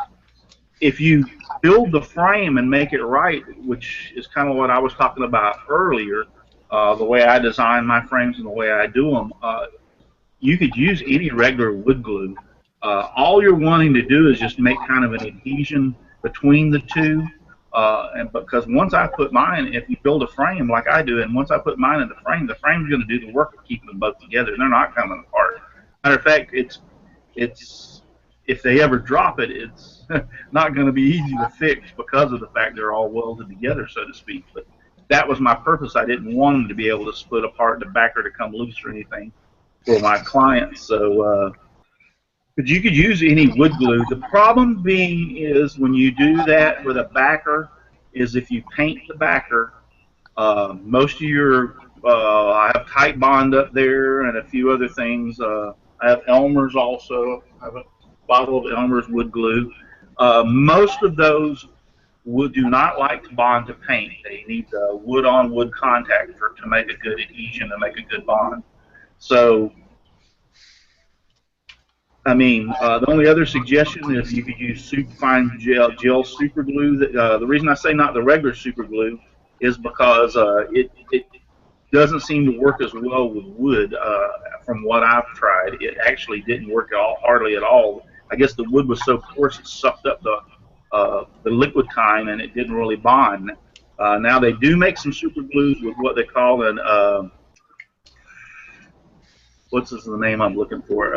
if you build the frame and make it right, which is kind of what I was talking about earlier, the way I design my frames and the way I do them, you could use any regular wood glue. All you're wanting to do is just make kind of an adhesion between the two, and because once I put mine, if you build a frame like I do, and once I put mine in the frame's going to do the work of keeping them both together. They're not coming apart. Matter of fact, it's if they ever drop it, it's not going to be easy to fix because of the fact they're all welded together, so to speak. But that was my purpose. I didn't want them to be able to split apart, the backer to come loose or anything for my clients. So, but you could use any wood glue. The problem being is when you do that with a backer, is if you paint the backer, most of your, I have Tight Bond up there and a few other things. I have Elmer's also. I have a bottle of Elmer's wood glue. Most of those do not like to bond to paint. They need wood-on-wood contact to make a good adhesion, to make a good bond. So, I mean, the only other suggestion is you could use fine gel super glue. The reason I say not the regular super glue is because it doesn't seem to work as well with wood. From what I've tried, it actually didn't work hardly at all. I guess the wood was so coarse it sucked up the liquid kind, and it didn't really bond. Now they do make some super glues with what they call an what's the name I'm looking for?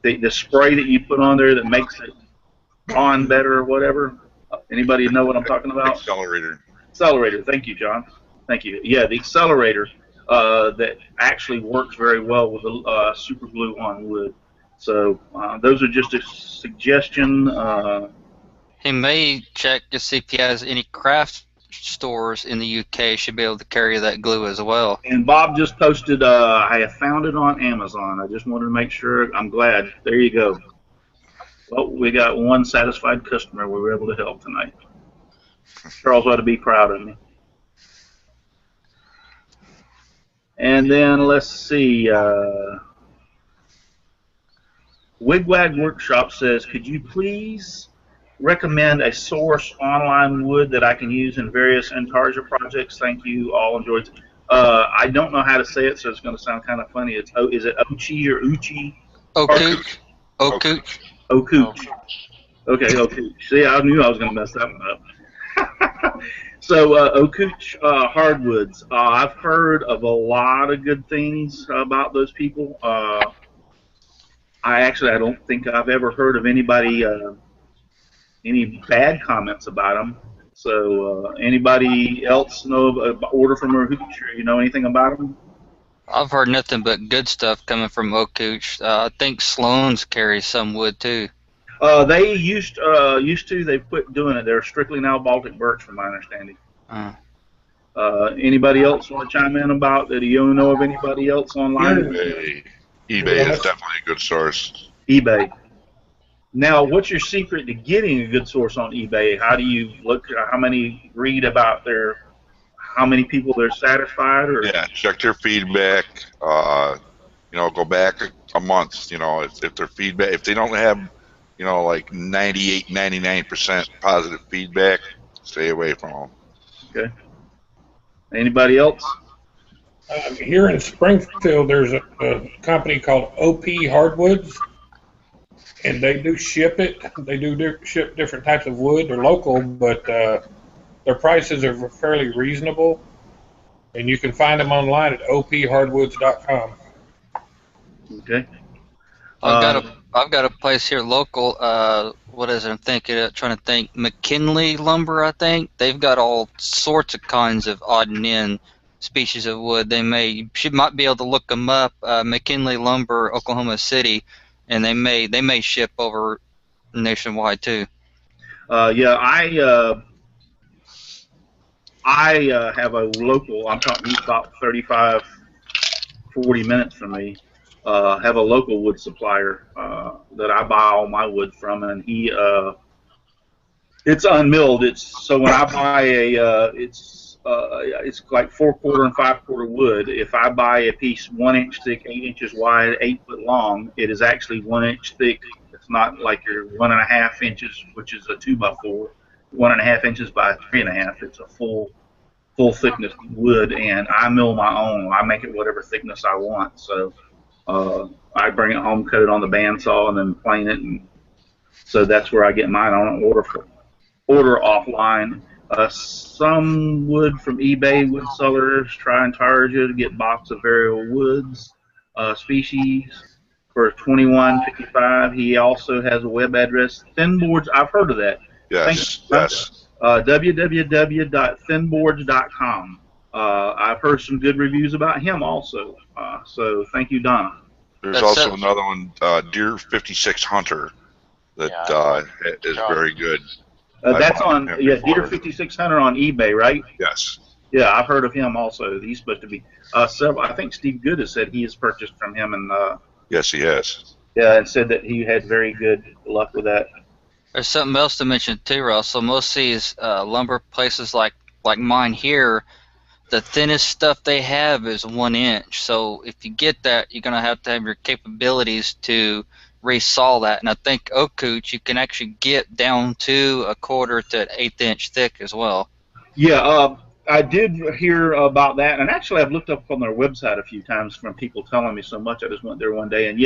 The spray that you put on there that makes it bond better or whatever. Anybody know what I'm talking about? Accelerator. Accelerator. Thank you, John. Thank you. Yeah, the accelerator that actually works very well with the super glue on wood. So those are just a suggestion. He may check to see if he has any craft stores in the UK should be able to carry that glue as well. And Bob just posted, I have found it on Amazon. I just wanted to make sure. I'm glad. There you go. Well, we got one satisfied customer we were able to help tonight. Charles ought to be proud of me. And then let's see. Wigwag Workshop says, could you please recommend a source online wood that I can use in various Intarsia projects? Thank you. All enjoyed. I don't know how to say it, so it's going to sound kind of funny. It's is it Ochi or Uchi? Okooch. Okooch. Okooch. Okay, Okooch. See, I knew I was going to mess that one up. So Okooch hardwoods. I've heard of a lot of good things about those people. I don't think I've ever heard of anybody. Any bad comments about them. So anybody else know of order from Okooch, or you know anything about them? I've heard nothing but good stuff coming from Okooch. I think Sloan's carries some wood too. They used to. They quit doing it. They're strictly now Baltic birch, from my understanding. Anybody else want to chime in about that? Do you know of anybody else online? eBay is definitely a good source. eBay. Now, what's your secret to getting a good source on eBay? How do you look? How many read about how many people they're satisfied? Or yeah, check their feedback. Go back a month. If their feedback, if they don't have, like 98, 99% positive feedback, stay away from them. Okay. Anybody else? Here in Springfield, there's a company called OP Hardwoods. and they do ship it. They do ship different types of wood. They're local, but their prices are fairly reasonable, and you can find them online at ophardwoods.com. Okay. I've got a place here local. What is it? I'm thinking, trying to think. McKinley Lumber, I think. They've got all sorts of kinds of odd and end species of wood. You might be able to look them up. McKinley Lumber, Oklahoma City, and they may ship over nationwide too. Yeah, I have a local. I'm talking about 35, 40 minutes from me. Have a local wood supplier that I buy all my wood from, and it's unmilled. So when I buy it's like 4/4 and 5/4 wood. If I buy a piece 1 inch thick, 8 inches wide, 8 foot long, it is actually 1 inch thick. It's not like your 1.5 inches, which is a 2x4, 1.5 inches by 3.5. It's a full thickness wood, and I mill my own. I make it whatever thickness I want. So I bring it home, cut it on the bandsaw, and then plane it. And so that's where I get mine. I don't order offline. Some wood from eBay wood sellers try and charge you to get box of variable woods species for $21.55. He also has a web address. Thinboards, I've heard of that. Yes, yes. www.thinboards.com. I've heard some good reviews about him also. So thank you, Donna. There's also another one, Deer 56 Hunter, that is very good. That's on Deer 5600 on eBay, right? Yes. Yeah, I've heard of him also. He's supposed to be several. I think Steve Good has said he has purchased from him, and yes, he has. Yeah, and said that he had very good luck with that. There's something else to mention too, Russell. Most of these lumber places like mine here, the thinnest stuff they have is 1 inch. So if you get that, you're gonna have to have your capabilities to resaw that. And I think oak couch you can actually get down to 1/4 to 1/8 inch thick as well. Yeah, I did hear about that, and actually I've looked up on their website a few times from people telling me so much. I just went there one day, and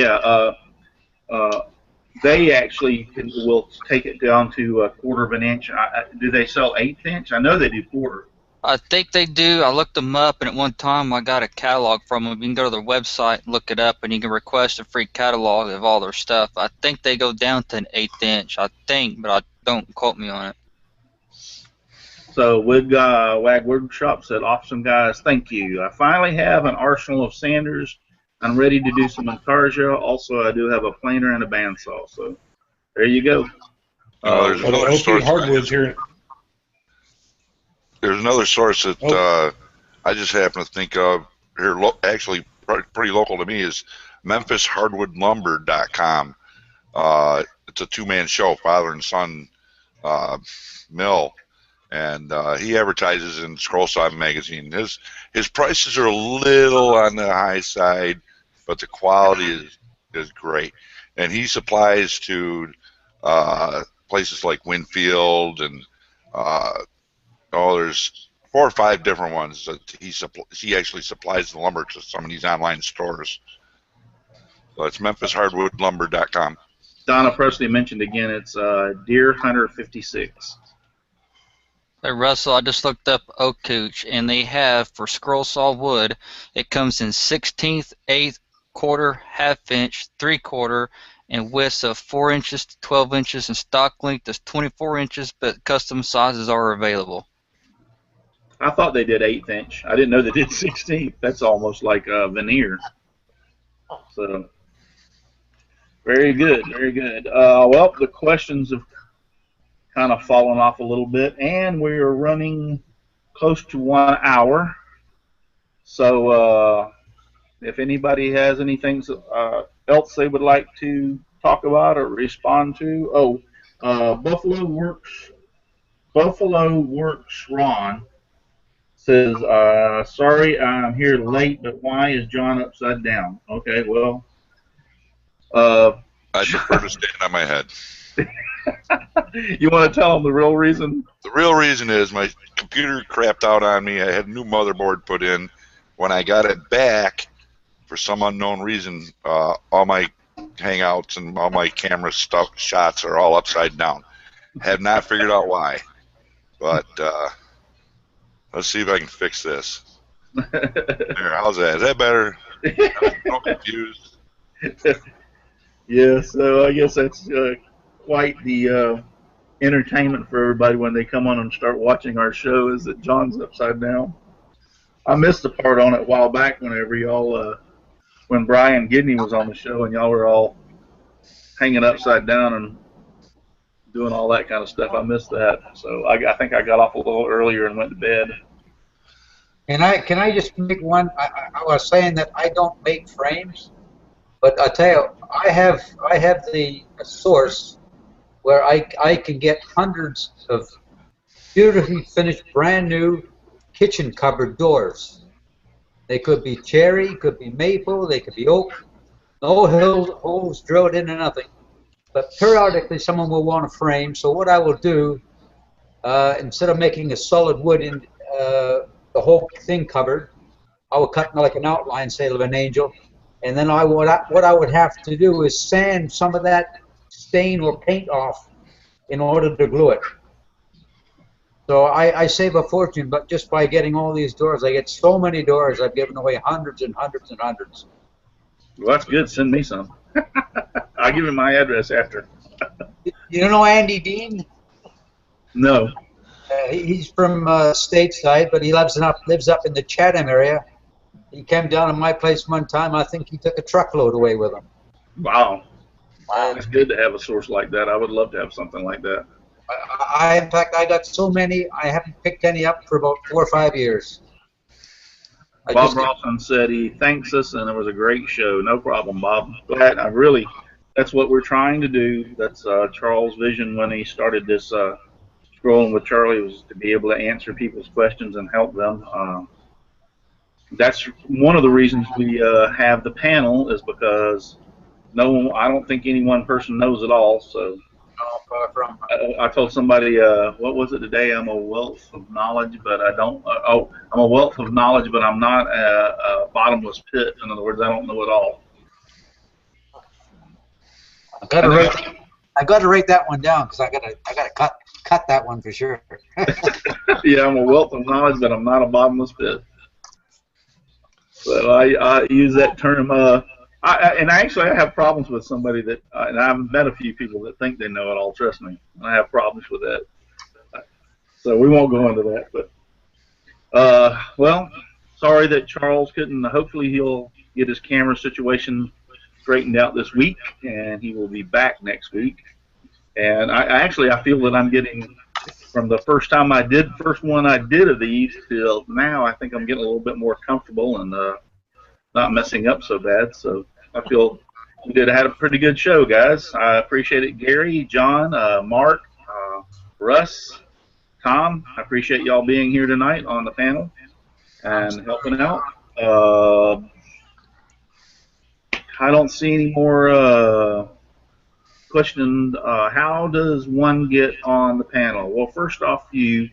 they actually will take it down to 1/4 of an inch. Do they sell 1/8 inch? I know they do 1/4. I think they do. I looked them up, and at one time I got a catalog from them. You can go to their website, look it up, and you can request a free catalog of all their stuff. I think they go down to an 1/8 inch. I think, but don't quote me on it. So Wag Workshop said, "Awesome guys, thank you. I finally have an arsenal of sanders. I'm ready to do some Intarsia. Also, I do have a planer and a bandsaw. So there you go." There's another source. Hardwoods here. There's another source that I just happen to think of here, actually pretty local to me, is MemphisHardwoodLumber.com. It's a two-man show, father and son mill, and he advertises in Scroll Saw magazine. His prices are a little on the high side, but the quality is great, and he supplies to places like Winfield and there's 4 or 5 different ones that he actually supplies the lumber to some of these online stores. So it's MemphisHardwoodLumber.com. Donna Presley mentioned again, it's Deer Hunter 56. Hey Russell, I just looked up oak couch, and they have for scroll saw wood, it comes in 1/16, 1/8, 1/4, 1/2 inch, 3/4, and widths of 4 inches to 12 inches, and stock length is 24 inches, but custom sizes are available. I thought they did 1/8 inch. I didn't know they did 16. That's almost like a veneer. So very good, very good. Well, the questions have kind of fallen off a little bit, and we are running close to 1 hour. So if anybody has anything else they would like to talk about or respond to, Buffalo Works Ron says, sorry I'm here late, but why is John upside down? Okay, well, I prefer to stand on my head. You want to tell them the real reason? The real reason is my computer crapped out on me. I had a new motherboard put in. When I got it back, for some unknown reason, all my hangouts and all my camera stuff shots are all upside down. Have not figured out why, but let's see if I can fix this. There, how's that? Is that better? I'm confused. Yeah, so I guess that's quite the entertainment for everybody when they come on and start watching our show, is that John's upside down. I missed the part on it a while back whenever y'all, when Brian Gidney was on the show and y'all were all hanging upside down and doing all that kind of stuff. I missed that. So I think I got off a little earlier and went to bed. Can I just make one? I was saying that I don't make frames, but I tell you, I have the source where I can get hundreds of beautifully finished, brand new kitchen cupboard doors. They could be cherry, could be maple, they could be oak, no holes drilled in or nothing. But periodically, someone will want a frame. So what I will do, instead of making a solid wood in the whole thing covered, I will cut like an outline, say, of an angel, and then what I would have to do is sand some of that stain or paint off in order to glue it. So I save a fortune, but just by getting all these doors, I get so many doors. I've given away hundreds and hundreds and hundreds. Well, that's good. Send me some. I'll give you my address after. You know Andy Dean? No. He's from stateside, but he lives up in the Chatham area. He came down to my place one time. I think he took a truckload away with him. Wow. It's good to have a source like that. I would love to have something like that. In fact, I got so many, I haven't picked any up for about 4 or 5 years. Bob Rawson said he thanks us, and it was a great show. No problem, Bob. Glad. That's what we're trying to do. That's Charles' vision when he started this Scrolling with Charlie, was to be able to answer people's questions and help them. That's one of the reasons we have the panel, is because I don't think any one person knows it all. So I told somebody, what was it today? I'm a wealth of knowledge, but I don't. I'm a wealth of knowledge, but I'm not a bottomless pit. In other words, I don't know it all. I got to write that one down, because I gotta cut that one for sure. Yeah, I'm a wealth of knowledge, but I'm not a bottomless pit. So I use that term. I have problems with somebody that, and I've met a few people that think they know it all. Trust me, and I have problems with that. So we won't go into that. But well, sorry that Charles couldn't. Hopefully he'll get his camera situation straightened out this week, and he will be back next week. And I feel that I'm getting, from the first one I did of these till now, I think I'm getting a little bit more comfortable and not messing up so bad. So I feel we had a pretty good show, guys. I appreciate it, Gary, John, Mark, Russ, Tom. I appreciate y'all being here tonight on the panel and helping out. I don't see any more questions. How does one get on the panel? Well, first off, you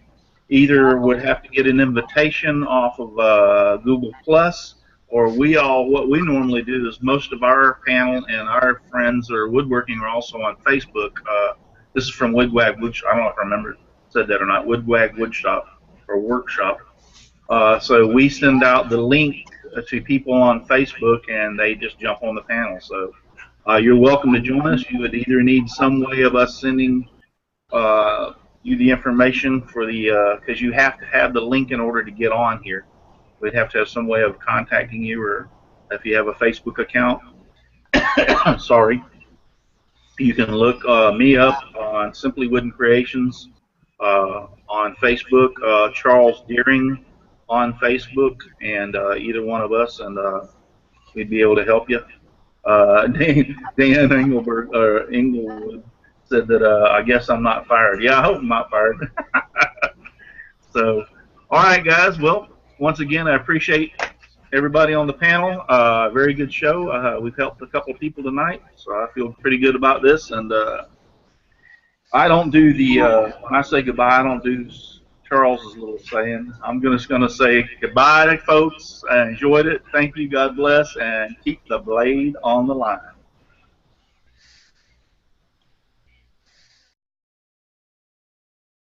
either would have to get an invitation off of Google Plus, or what we normally do is most of our panel and our friends or woodworking are also on Facebook. This is from Wigwag Woodshop. I don't know if I said that or not. Wigwag Woodshop or Workshop. So we send out the link to people on Facebook, and they just jump on the panel. So you're welcome to join us. You would either need some way of us sending you the information for the, because you have to have the link in order to get on here. We'd have to have some way of contacting you, or if you have a Facebook account, sorry, you can look me up on Simply Wooden Creations on Facebook, Charles Deering on Facebook, and either one of us, and we'd be able to help you. Dan Englewood said that I guess I'm not fired. Yeah, I hope I'm not fired. So, all right, guys. Well, once again, I appreciate everybody on the panel. Very good show. We've helped a couple of people tonight, so I feel pretty good about this. And I don't do when I say goodbye, I don't do Charles's little saying. I'm just going to say goodbye, folks. I enjoyed it. Thank you. God bless, and keep the blade on the line.